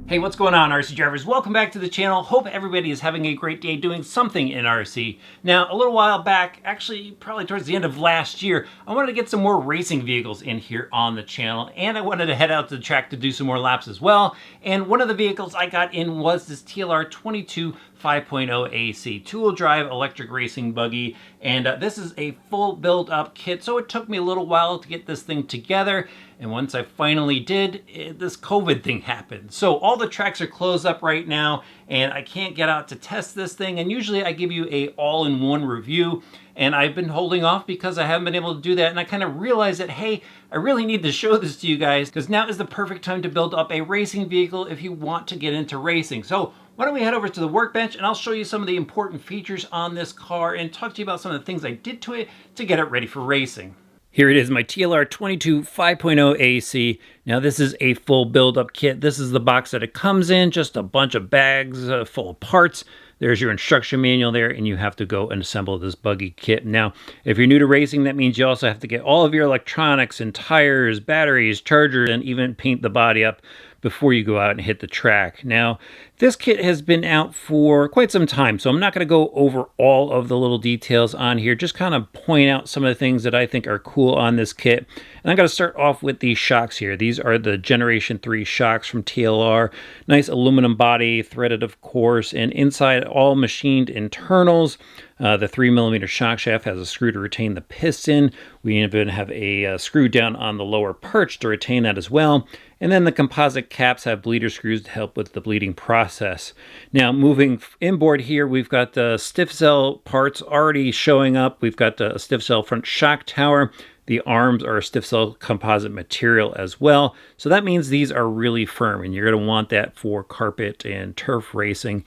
Hey, what's going on, RC drivers? Welcome back to the channel. Hope everybody is having a great day doing something in RC. Now, a little while back, actually probably towards the end of last year, I wanted to get some more racing vehicles in here on the channel, and I wanted to head out to the track to do some more laps as well. And one of the vehicles I got in was this TLR 22 5.0 AC two-wheel drive electric racing buggy, and this is a full build-up kit, so it took me a little while to get this thing together. And once I finally did, this COVID thing happened. So all the tracks are closed up right now, and I can't get out to test this thing. And usually I give you a all-in-one review, and I've been holding off because I haven't been able to do that. And I kind of realized that, hey, I really need to show this to you guys because now is the perfect time to build up a racing vehicle if you want to get into racing. So why don't we head over to the workbench and I'll show you some of the important features on this car and talk to you about some of the things I did to it to get it ready for racing. Here it is, my TLR 22 5.0 AC. Now this is a full build-up kit. This is the box that it comes in, just a bunch of bags full of parts. There's your instruction manual there, and you have to go and assemble this buggy kit. Now, if you're new to racing, that means you also have to get all of your electronics and tires, batteries, chargers, and even paint the body up before you go out and hit the track. Now, this kit has been out for quite some time, so I'm not going to go over all of the little details on here, just kind of point out some of the things that I think are cool on this kit. And I'm going to start off with these shocks here. These are the Generation 3 shocks from TLR. Nice aluminum body, threaded of course, and inside all machined internals. The 3mm shock shaft has a screw to retain the piston. We even have a screw down on the lower perch to retain that as well. And then the composite caps have bleeder screws to help with the bleeding process. Now, moving inboard here, we've got the stiff cell parts already showing up. We've got a stiff cell front shock tower. The arms are a stiff cell composite material as well. So that means these are really firm, and you're going to want that for carpet and turf racing.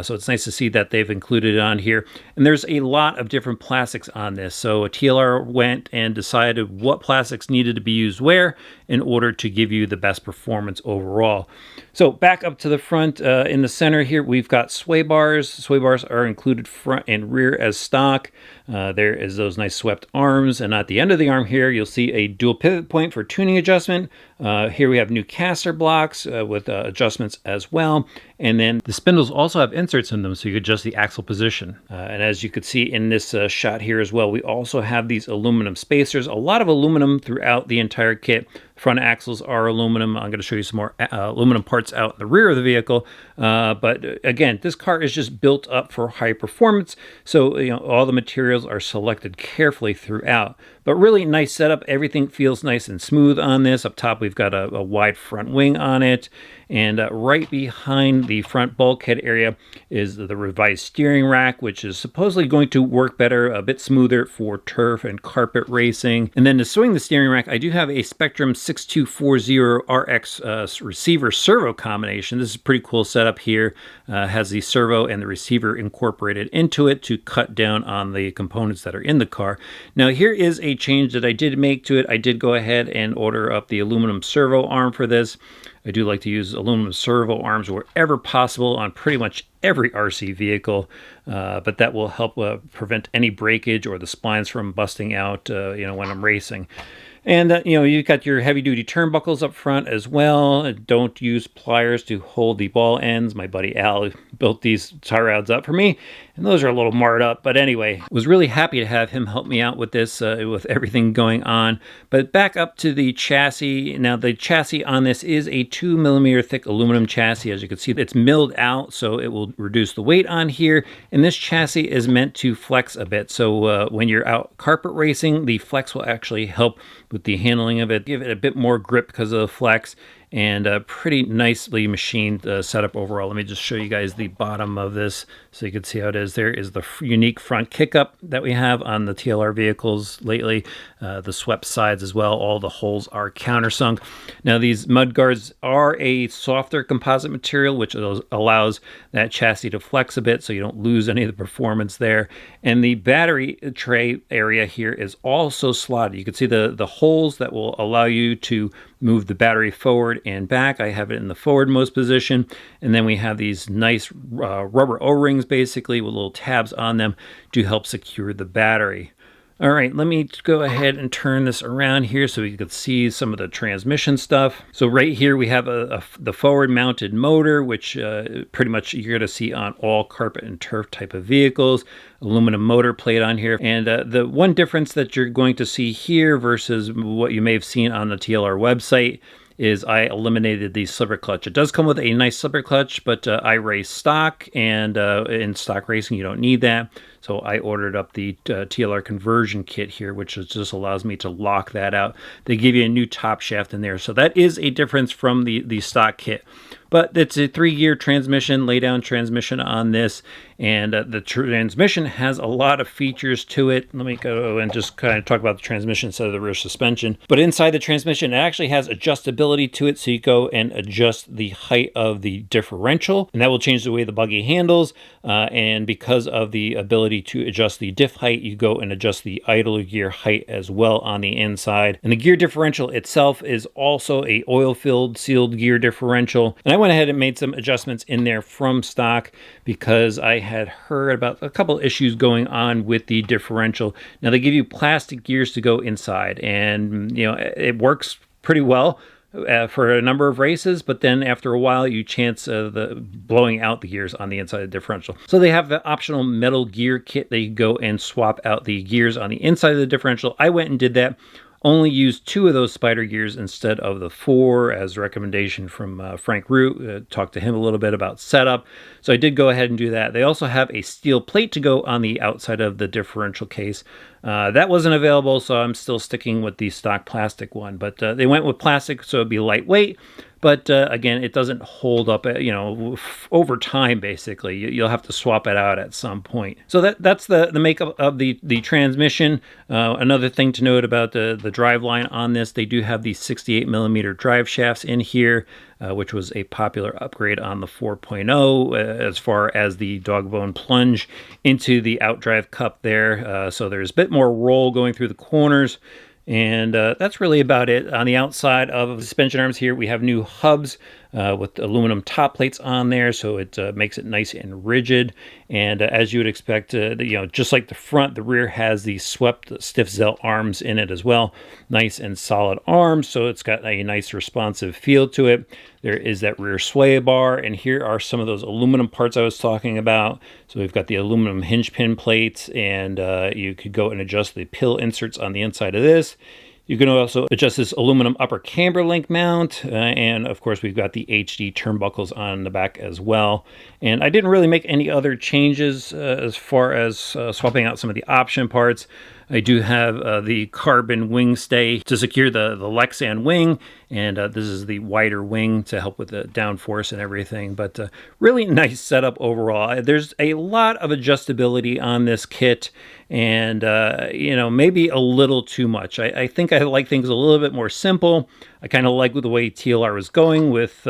So it's nice to see that they've included it on here. And there's a lot of different plastics on this. So TLR went and decided what plastics needed to be used where in order to give you the best performance overall. So back up to the front, in the center here, we've got sway bars. Sway bars are included front and rear as stock. There is those nice swept arms, and at the end of the arm here, you'll see a dual pivot point for tuning adjustment. Here we have new caster blocks with adjustments as well. And then the spindles also have inserts in them, so you can adjust the axle position. And as you could see in this shot here as well, we also have these aluminum spacers. A lot of aluminum throughout the entire kit. Front axles are aluminum. I'm going to show you some more aluminum parts out in the rear of the vehicle. But again, this car is just built up for high performance. So, all the materials are selected carefully throughout. But really nice setup. Everything feels nice and smooth on this. Up top, we've got a wide front wing on it. And right behind the front bulkhead area is the revised steering rack, which is supposedly going to work better, a bit smoother for turf and carpet racing. And then to swing the steering rack, I do have a Spectrum 6240 RX receiver servo combination. This is a pretty cool setup here. Has the servo and the receiver incorporated into it to cut down on the components that are in the car. Now here is a change that I did make to it. I did go ahead and order up the aluminum servo arm for this. I do like to use aluminum servo arms wherever possible on pretty much every RC vehicle, but that will help prevent any breakage or the splines from busting out, when I'm racing. And, you've got your heavy-duty turnbuckles up front as well. Don't use pliers to hold the ball ends. My buddy Al built these tie rods up for me, and those are a little marred up. But anyway, was really happy to have him help me out with this, with everything going on. But back up to the chassis. Now, the chassis on this is a 2mm thick aluminum chassis. As you can see, it's milled out, so it will reduce the weight on here. And this chassis is meant to flex a bit. So when you're out carpet racing, the flex will actually help with the handling of it, give it a bit more grip because of the flex, and a pretty nicely machined setup overall. Let me just show you guys the bottom of this so you can see how it is. There is the unique front kick-up that we have on the TLR vehicles lately, the swept sides as well. All the holes are countersunk. Now these mud guards are a softer composite material, which allows that chassis to flex a bit so you don't lose any of the performance there. And the battery tray area here is also slotted. You can see the holes that will allow you to move the battery forward and back. I have it in the forwardmost position. And then we have these nice rubber O-rings basically with little tabs on them to help secure the battery. All right, let me go ahead and turn this around here so we can see some of the transmission stuff. So right here we have the forward mounted motor, which pretty much you're going to see on all carpet and turf type of vehicles. Aluminum motor plate on here. And the one difference that you're going to see here versus what you may have seen on the TLR website is I eliminated the slipper clutch. It does come with a nice slipper clutch, but I race stock, and in stock racing you don't need that. So I ordered up the TLR conversion kit here, which just allows me to lock that out. They give you a new top shaft in there. So that is a difference from the stock kit. But it's a 3-gear transmission, lay-down transmission on this, and the transmission has a lot of features to it. Let me go and just kind of talk about the transmission instead of the rear suspension. But inside the transmission, it actually has adjustability to it, so you go and adjust the height of the differential, and that will change the way the buggy handles. And because of the ability to adjust the diff height, you go and adjust the idle gear height as well on the inside. And the gear differential itself is also a oil-filled sealed gear differential. And I went ahead and made some adjustments in there from stock because I had heard about a couple issues going on with the differential. Now they give you plastic gears to go inside, and you know it works pretty well for a number of races, but then after a while you chance the blowing out the gears on the inside of the differential. So they have the optional metal gear kit. They go and swap out the gears on the inside of the differential. I went and did that. Only used 2 of those spider gears instead of the 4 as a recommendation from Frank Root. Talked to him a little bit about setup. So I did go ahead and do that. They also have a steel plate to go on the outside of the differential case. That wasn't available, so I'm still sticking with the stock plastic one. But they went with plastic, so it'd be lightweight. But again, it doesn't hold up, over time, basically. You'll have to swap it out at some point. So that's the makeup of the transmission. Another thing to note about the drive line on this, they do have the 68 millimeter drive shafts in here, which was a popular upgrade on the 4.0 as far as the dog bone plunge into the outdrive cup there. So there's a bit more roll going through the corners. And that's really about it. On the outside of the suspension arms here, we have new hubs with aluminum top plates on there, so it makes it nice and rigid. And as you would expect, just like the front, the rear has the swept stiff Zell arms in it as well. Nice and solid arms, so it's got a nice responsive feel to it. There is that rear sway bar, and here are some of those aluminum parts I was talking about. So we've got the aluminum hinge pin plates, and you could go and adjust the pill inserts on the inside of this. You can also adjust this aluminum upper camber link mount, and of course we've got the HD turnbuckles on the back as well. And I didn't really make any other changes as far as swapping out some of the option parts. I do have the carbon wing stay to secure the Lexan wing, and this is the wider wing to help with the downforce and everything. But really nice setup overall. There's a lot of adjustability on this kit, and maybe a little too much. I think I like things a little bit more simple. I kind of like the way TLR was going with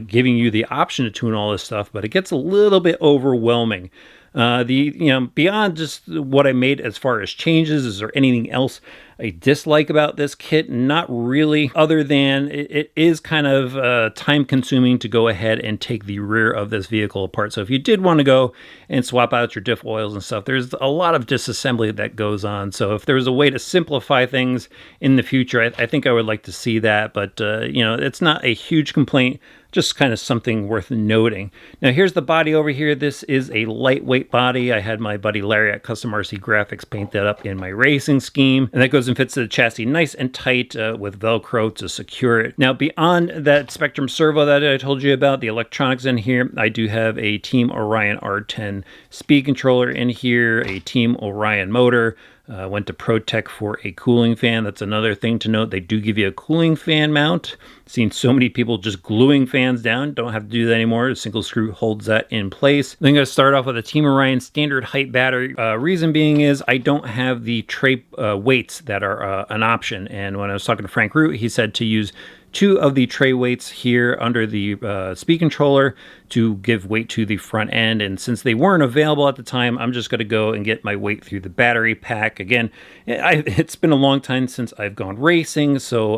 giving you the option to tune all this stuff, but it gets a little bit overwhelming. Beyond just what I made as far as changes, is there anything else I dislike about this kit? Not really, other than it is kind of time consuming to go ahead and take the rear of this vehicle apart. So if you did want to go and swap out your diff oils and stuff, there's a lot of disassembly that goes on. So if there's a way to simplify things in the future, I think I would like to see that. But, it's not a huge complaint. Just kind of something worth noting. Now here's the body over here. This is a lightweight body. I had my buddy Larry at Custom RC Graphics paint that up in my racing scheme. And that goes and fits the chassis nice and tight with Velcro to secure it. Now beyond that Spectrum servo that I told you about, the electronics in here, I do have a Team Orion R10 speed controller in here, a Team Orion motor. Went to ProTech for a cooling fan. That's another thing to note. They do give you a cooling fan mount. Seen so many people just gluing fans down. Don't have to do that anymore. A single screw holds that in place. Then I'm going to start off with a Team Orion standard height battery. Reason being is I don't have the tray weights that are an option. And when I was talking to Frank Root, he said to use 2 of the tray weights here under the speed controller to give weight to the front end. And since they weren't available at the time, I'm just going to go and get my weight through the battery pack. Again, it's been a long time since I've gone racing, so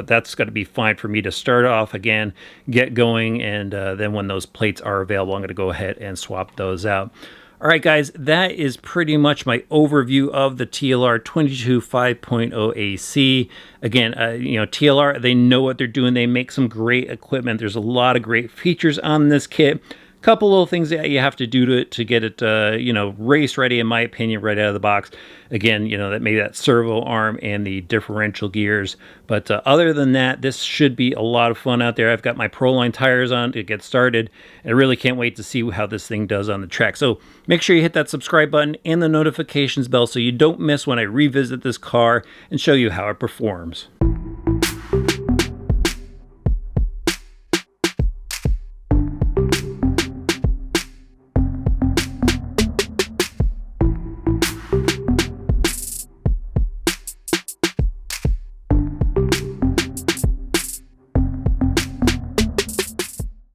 that's going to be fine for me to start off again, get going, and then when those plates are available, I'm going to go ahead and swap those out. All right, guys, that is pretty much my overview of the TLR 22 5.0 AC. Again, TLR, they know what they're doing. They make some great equipment. There's a lot of great features on this kit. Couple little things that you have to do to it to get it, race ready, in my opinion, right out of the box. Again, that maybe that servo arm and the differential gears. But other than that, this should be a lot of fun out there. I've got my Proline tires on to get started. I really can't wait to see how this thing does on the track. So make sure you hit that subscribe button and the notifications bell so you don't miss when I revisit this car and show you how it performs.